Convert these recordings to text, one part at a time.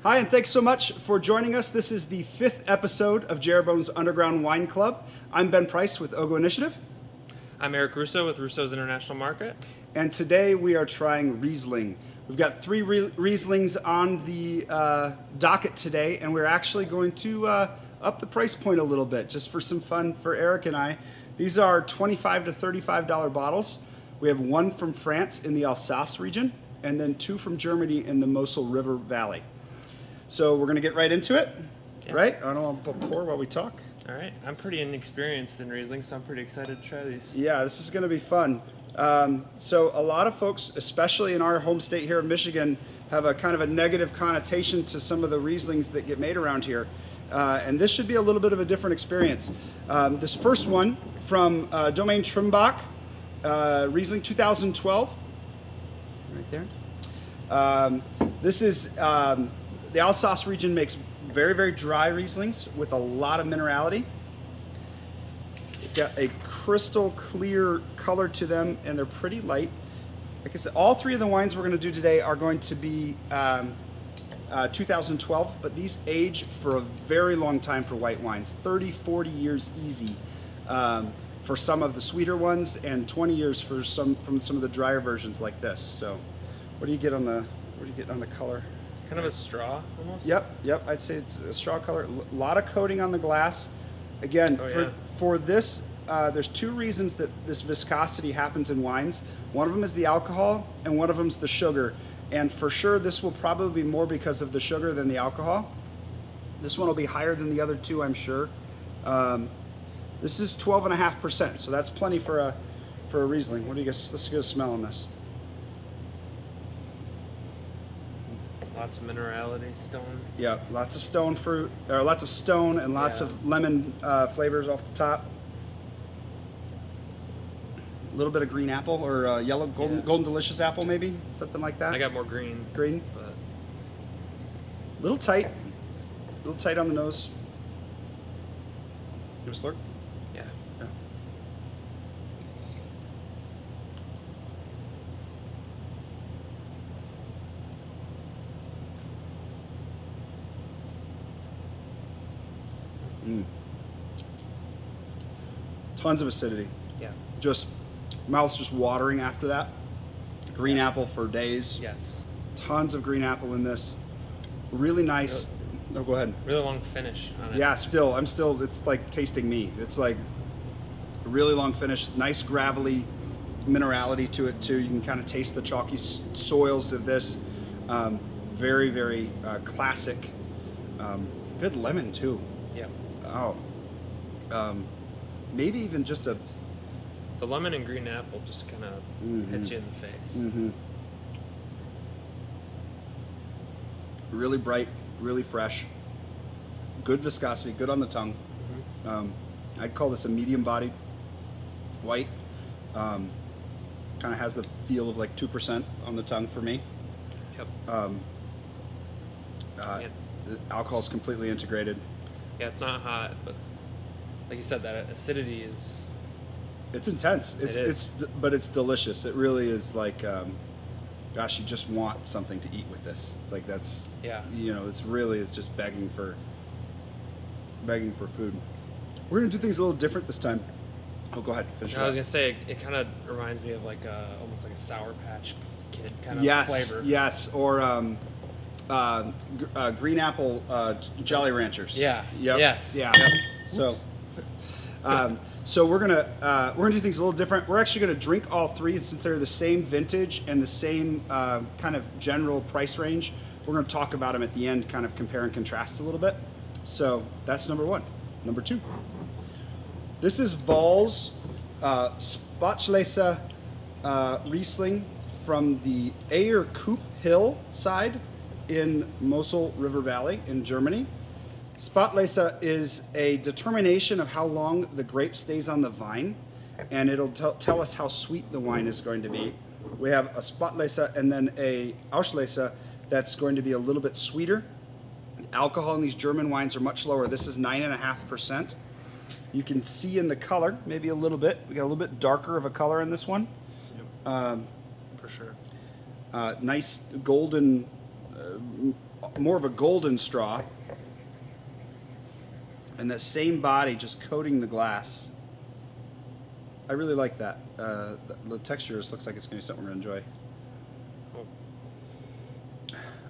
Hi, and thanks so much for joining us. This is the 5th episode of Jeroboam's Underground Wine Club. I'm Ben Price with Ogo Initiative. I'm Eric Russo with Russo's International Market. And today we are trying Riesling. We've got 3 Rieslings on the docket today, and we're actually going to up the price point a little bit, just for some fun for Eric and I. These are $25 to $35 bottles. We have 1 from France in the Alsace region, and then 2 from Germany in the Mosel River Valley. So we're going to get right into it, right? I don't want to pour while we talk. All right. I'm pretty inexperienced in Riesling, so I'm pretty excited to try these. Yeah, this is going to be fun. So a lot of folks, especially in our home state here in Michigan, have a kind of a negative connotation to some of the Rieslings that get made around here. And this should be a little bit of a different experience. This first one from Domaine Trimbach, Riesling 2012, right there. This is, the Alsace region makes very, very dry Rieslings with a lot of minerality. They've got a crystal clear color to them, and they're pretty light. Like I said, all 3 of the wines we're going to do today are going to be 2012, but these age for a very long time for white wines, 30, 40 years easy for some of the sweeter ones, and 20 years for some of the drier versions like this. So, what do you get on the color? Kind of a straw, almost? Yep. I'd say it's a straw color. A lot of coating on the glass. Again, for this, there's 2 reasons that this viscosity happens in wines. One of them is the alcohol, and one of them is the sugar. And for sure, this will probably be more because of the sugar than the alcohol. This one will be higher than the other 2, I'm sure. This is 12.5%, so that's plenty for a Riesling. What do you guys? Let's get a smell on this. Lots of minerality, stone. Yeah, lots of stone fruit, or lots of stone and lots of lemon flavors off the top. A little bit of green apple or yellow, golden delicious apple, maybe something like that. I got more green. Green, but little tight on the nose. Give a slurp. Yeah. Tons of acidity. Yeah. Just mouth's just watering after that. Green apple for days. Yes. Tons of green apple in this. Really nice. Oh, go ahead. Really long finish on it. Yeah, it's like tasting me. It's like a really long finish. Nice gravelly minerality to it too. You can kind of taste the chalky soils of this. Very, very classic. Good lemon too. Yeah. Oh. Maybe even just a... The lemon and green apple just kind of hits you in the face. Mm-hmm. Really bright, really fresh. Good viscosity, good on the tongue. I'd call this a medium-bodied white. Kind of has the feel of like 2% on the tongue for me. Yep. The alcohol is completely integrated. Yeah, it's not hot, but like you said, that acidity is... It's intense. But it's delicious. It really is like, gosh, you just want something to eat with this. Like that's, it's really is just begging for food. We're gonna do things a little different this time. Oh, go ahead. Finish. I was gonna say it kind of reminds me of like almost like a Sour Patch Kid kind of flavor. Yes, or green apple Jolly Ranchers. Yeah. Yep. Yes. Yeah. Yep. So we're gonna do things a little different. We're actually gonna drink all 3 since they're the same vintage and the same kind of general price range. We're gonna talk about them at the end, kind of compare and contrast a little bit. So that's number 1. Number 2. This is Val's Spatschlese Riesling from the Ayer Coop Hill side in Mosel River Valley in Germany. Spätlese is a determination of how long the grape stays on the vine, and it'll tell us how sweet the wine is going to be. We have a Spätlese and then a Auslese that's going to be a little bit sweeter. The alcohol in these German wines are much lower. This is 9.5%. You can see in the color, maybe a little bit. We got a little bit darker of a color in this one. Yep. For sure. Nice golden more of a golden straw, and that same body just coating the glass. I really like that. The texture just looks like it's going to be something we're going to enjoy.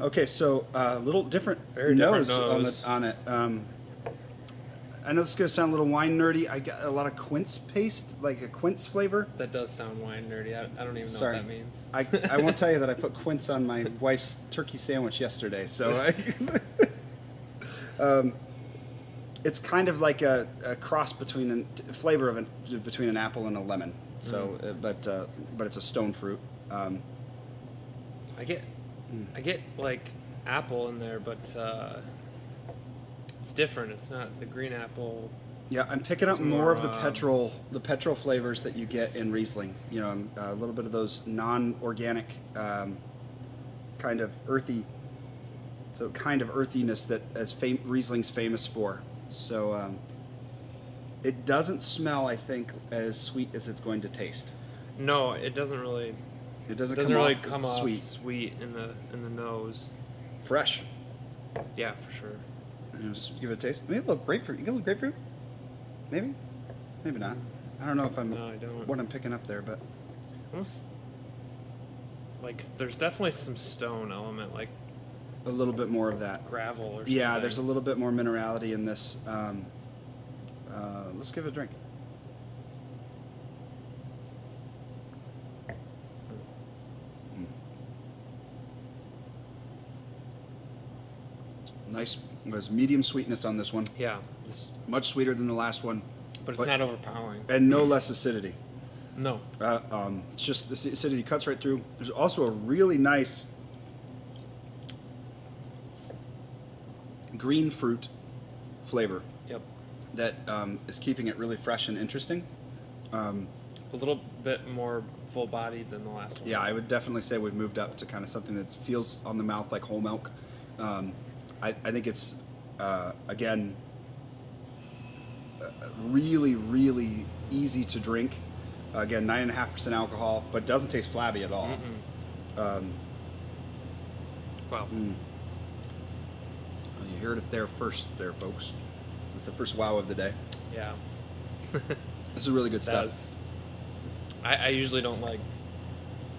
Okay, so a little different nose on it. I know this is going to sound a little wine nerdy. I got a lot of quince paste, like a quince flavor. That does sound wine nerdy. I don't even know what that means. I won't tell you that I put quince on my wife's turkey sandwich yesterday. So it's kind of like a cross between a flavor of between an apple and a lemon. So, but it's a stone fruit. I get like apple in there, but it's different. It's not the green apple. Yeah, I'm picking up more of the petrol flavors that you get in Riesling. You know, a little bit of those non-organic kind of earthy, so kind of earthiness that Riesling's famous for. So it doesn't smell, I think, as sweet as it's going to taste. No, it doesn't really. It doesn't come off sweet in the nose. Fresh. Yeah, for sure. Just give it a taste. Maybe a little grapefruit. You get a little grapefruit? Maybe? Maybe not. I don't know if what I'm picking up there, but almost like there's definitely some stone element, like a little bit more of that gravel or something. Yeah, there's a little bit more minerality in this. Let's give it a drink. Nice. There's medium sweetness on this one. Yeah. Much sweeter than the last one. But it's not overpowering. And no less acidity. No. It's just the acidity cuts right through. There's also a really nice green fruit flavor. Yep. That is keeping it really fresh and interesting. A little bit more full bodied than the last one. Yeah, I would definitely say we've moved up to kind of something that feels on the mouth like whole milk. I think it's, again, really, really easy to drink. Again, 9.5% alcohol, but doesn't taste flabby at all. Wow. Well, you heard it there first, folks. It's the first wow of the day. Yeah. This is really good stuff. I usually don't like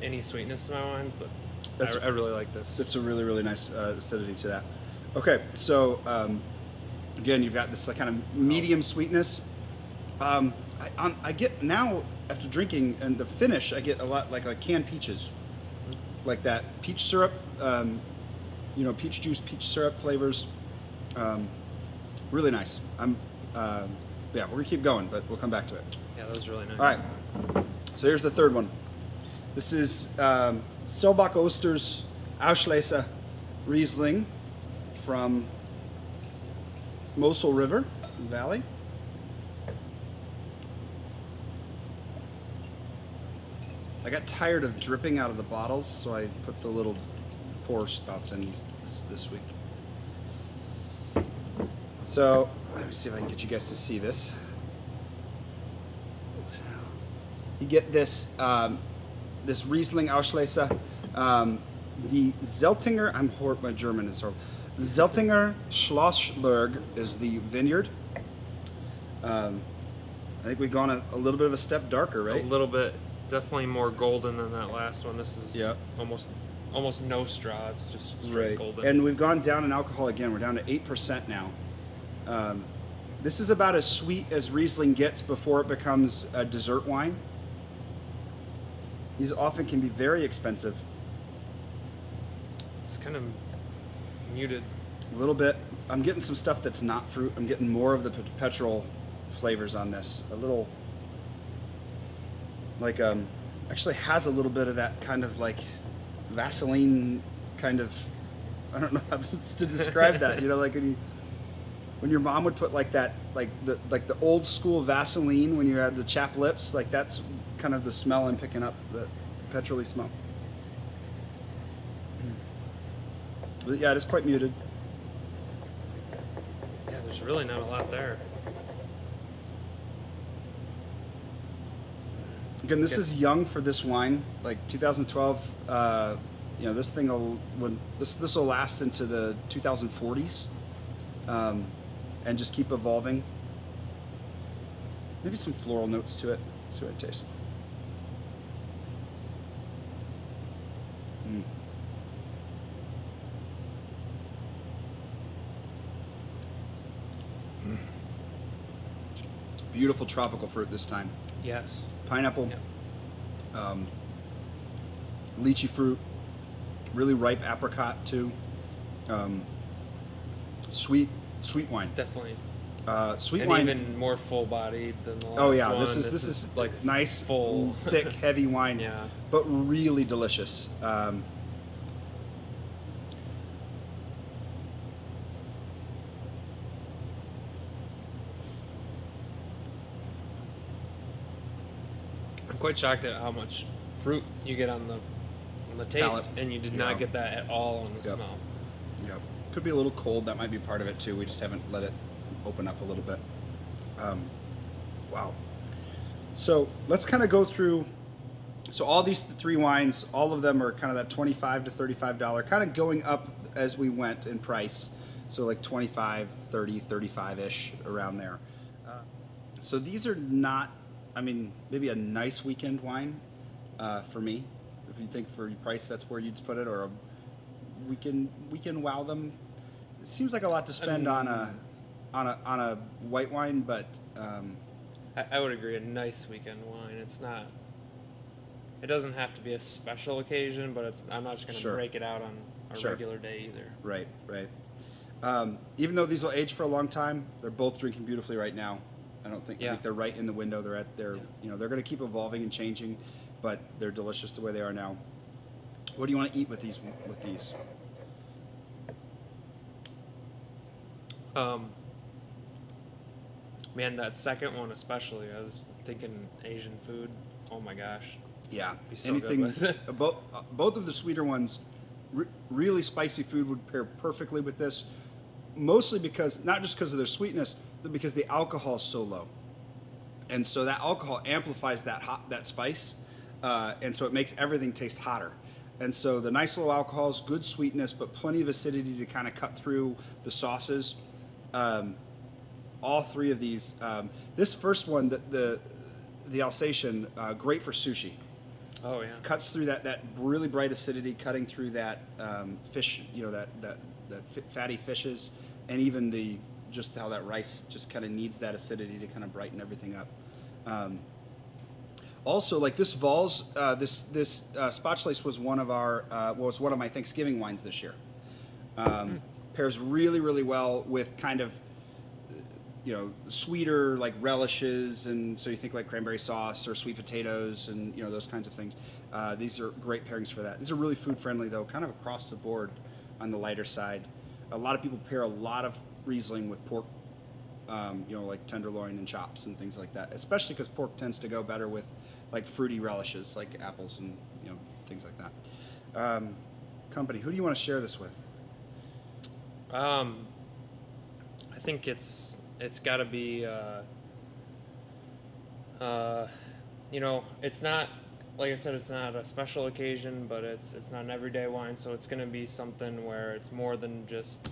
any sweetness to my wines, but I really like this. It's a really, really nice acidity to that. Okay, so again, you've got this kind of medium sweetness. I get now, after drinking and the finish, I get a lot like canned peaches, like that peach syrup, peach juice, peach syrup flavors. Really nice. Yeah, we're gonna keep going, but we'll come back to it. Yeah, that was really nice. All right, so here's the third one. This is Selbach Oster's Auslese Riesling from Mosel River Valley. I got tired of dripping out of the bottles, so I put the little pour spouts in this week. So let me see if I can get you guys to see this. You get this this Riesling Auslese, the Zeltinger. My German is horrible. Zeltinger Schlossberg is the vineyard. I think we've gone a little bit of a step darker, right? A little bit, definitely more golden than that last one. This is almost no straw. It's just straight golden. And we've gone down in alcohol again. We're down to 8% now. This is about as sweet as Riesling gets before it becomes a dessert wine. These often can be very expensive. It's kind of muted. A little bit. I'm getting some stuff that's not fruit. I'm getting more of the petrol flavors on this. A little, like, actually has a little bit of that kind of like Vaseline kind of, I don't know how to describe that. You know, like when your mom would put like that, like the old school Vaseline when you had the chapped lips, like that's kind of the smell I'm picking up, the petrol-y smell. But yeah, it is quite muted. Yeah, there's really not a lot there. Again, this is young for this wine, like 2012 you know, this thing will this will last into the 2040s, and just keep evolving. Maybe some floral notes to it. See what it tastes. Mm. Mm. Beautiful tropical fruit this time. Yes. Pineapple, Yep. lychee fruit, really ripe apricot too. Sweet wine. Definitely. Sweet And wine. even more full bodied than the last Oh yeah, one. this is like nice, full, thick, heavy wine. Yeah. But really delicious. I'm quite shocked at how much fruit you get on the taste, Palate. and you did Yeah. not get that at all on the Yep. smell. Yep. Could be a little cold. That might be part of it too. We just haven't let it open up a little bit. Wow. So let's kind of go through. So all these three wines, all of them are kind of that $25 to $35, kind of going up as we went in price. So like 25, 30, 35-ish around there. So these are not, I mean, maybe a nice weekend wine for me. If you think for your price, that's where you'd put it, or we can wow them. It seems like a lot to spend on a white wine, but I would agree. A nice weekend wine. It's not. It doesn't have to be a special occasion, but I'm not just going to Sure. break it out on a Sure. regular day either. right. Even though these will age for a long time, they're both drinking beautifully right now. I think they're right in the window. They're they're going to keep evolving and changing, but they're delicious the way they are now. What do you want to eat with these? Man, that second one especially. I was thinking Asian food. Oh my gosh. Yeah, Be so anything. good with it. Both of the sweeter ones, really spicy food would pair perfectly with this. Mostly because not just because of their sweetness, but because the alcohol is so low, and so that alcohol amplifies that spice, and so it makes everything taste hotter. And so the nice low alcohols, good sweetness, but plenty of acidity to kind of cut through the sauces. All three of these. This first one, the Alsatian, great for sushi. Oh yeah. Cuts through that really bright acidity, cutting through that fish, that fatty fishes, and even just how that rice just kind of needs that acidity to kind of brighten everything up. Also, like this Vols, this Spotchlice was one of my Thanksgiving wines this year. Pairs really, really well with kind of sweeter like relishes, and so you think like cranberry sauce or sweet potatoes and those kinds of things. These are great pairings for that. These are really food friendly though, kind of across the board on the lighter side. A lot of people pair a lot of Riesling with pork, like tenderloin and chops and things like that, especially because pork tends to go better with like fruity relishes like apples and things like that. Company, who do you want to share this with? I think it's got to be, it's not, like I said, it's not a special occasion, but it's not an everyday wine, so it's going to be something where it's more than just,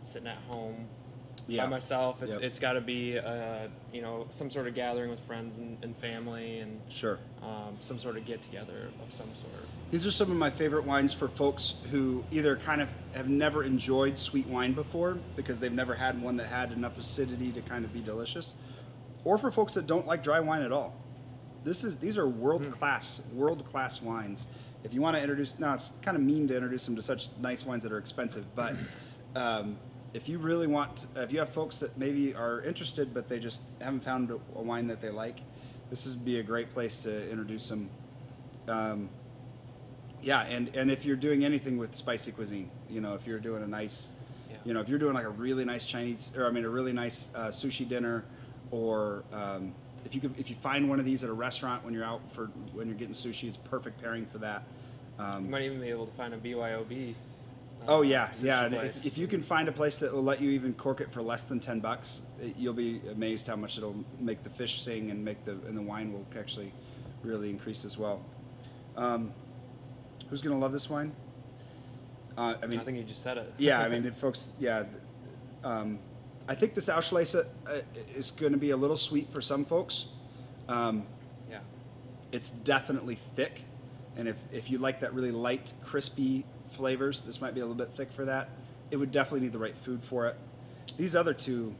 sitting at home by myself. It's got to be, some sort of gathering with friends and family, and Sure. some sort of get together of some sort. These are some of my favorite wines for folks who either kind of have never enjoyed sweet wine before because they've never had one that had enough acidity to kind of be delicious, or for folks that don't like dry wine at all. These are world class wines. If you want to introduce, now it's kind of mean to introduce them to such nice wines that are expensive, but if you really if you have folks that maybe are interested but they just haven't found a wine that they like, this would be a great place to introduce them. And if you're doing anything with spicy cuisine, if you're doing a nice, if you're doing like a really nice Chinese, a really nice sushi dinner, or if you find one of these at a restaurant when you're getting sushi, it's perfect pairing for that. You might even be able to find a BYOB. Oh yeah. And place. if you can find a place that will let you even cork it for less than $10, you'll be amazed how much it'll make the fish sing and the wine will actually really increase as well. Who's going to love this wine? I mean, I think you just said it. Yeah, I mean, folks, yeah. I think this Auslese is going to be a little sweet for some folks. Yeah. It's definitely thick. And if you like that really light, crispy flavors, this might be a little bit thick for that. It would definitely need the right food for it. These other two,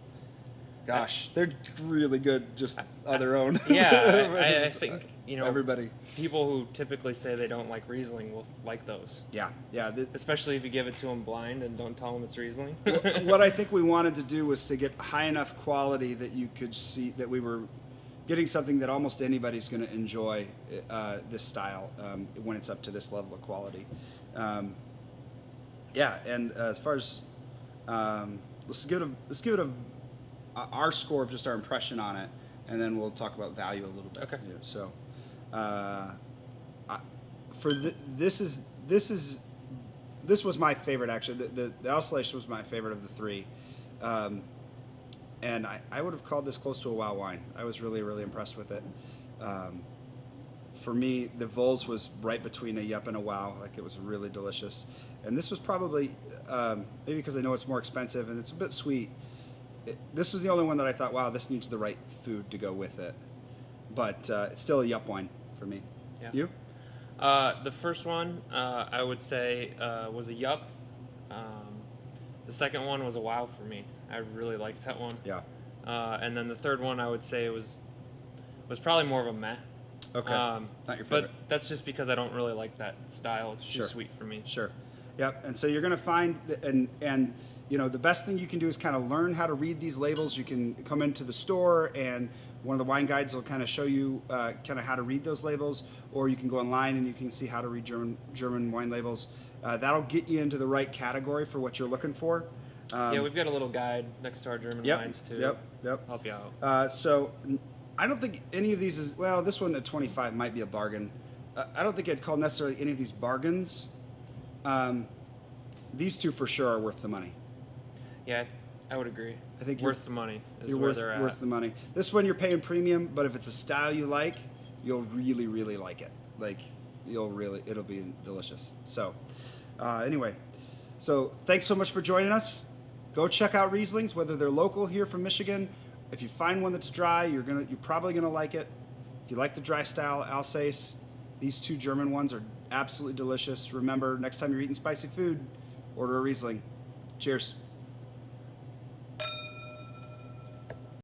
gosh, they're really good just on their own. Yeah, I think, everybody. People who typically say they don't like Riesling will like those. Yeah. Especially if you give it to them blind and don't tell them it's Riesling. What I think we wanted to do was to get high enough quality that you could see that we were getting something that almost anybody's going to enjoy this style when it's up to this level of quality. And as far as let's give it our score of just our impression on it, and then we'll talk about value a little bit. Okay. Yeah, so this was my favorite actually. The Auslese was my favorite of the three. And I would have called this close to a wow wine. I was really, really impressed with it. For me, the Vols was right between a yup and a wow. Like, it was really delicious. And this was probably, maybe because I know it's more expensive and it's a bit sweet, this is the only one that I thought, wow, this needs the right food to go with it. But it's still a yup wine for me. Yeah. You? The first one, I would say, was a yup. The second one was a wow for me. I really liked that one. Yeah. And then the third one, I would say was probably more of a meh. Okay. Not your favorite. But that's just because I don't really like that style. It's too sweet for me. Sure. Yep. And so you're going to find, and the best thing you can do is kind of learn how to read these labels. You can come into the store, and one of the wine guides will kind of show you kind of how to read those labels, or you can go online and you can see how to read German wine labels. That'll get you into the right category for what you're looking for. Yeah, we've got a little guide next to our German wines too. Yep. Help you out. So I don't think any of these is, well, this one at 25 might be a bargain. I don't think I'd call necessarily any of these bargains. These two for sure are worth the money. Yeah, I would agree. I think worth the money is you're where they're at. Worth the money. This one you're paying premium, but if it's a style you like, you'll really, really like it. Like, it'll be delicious. So anyway, so thanks so much for joining us. Go check out Rieslings, whether they're local here from Michigan. If you find one that's dry, you're probably gonna like it. If you like the dry style Alsace, these two German ones are absolutely delicious. Remember, next time you're eating spicy food, order a Riesling. Cheers.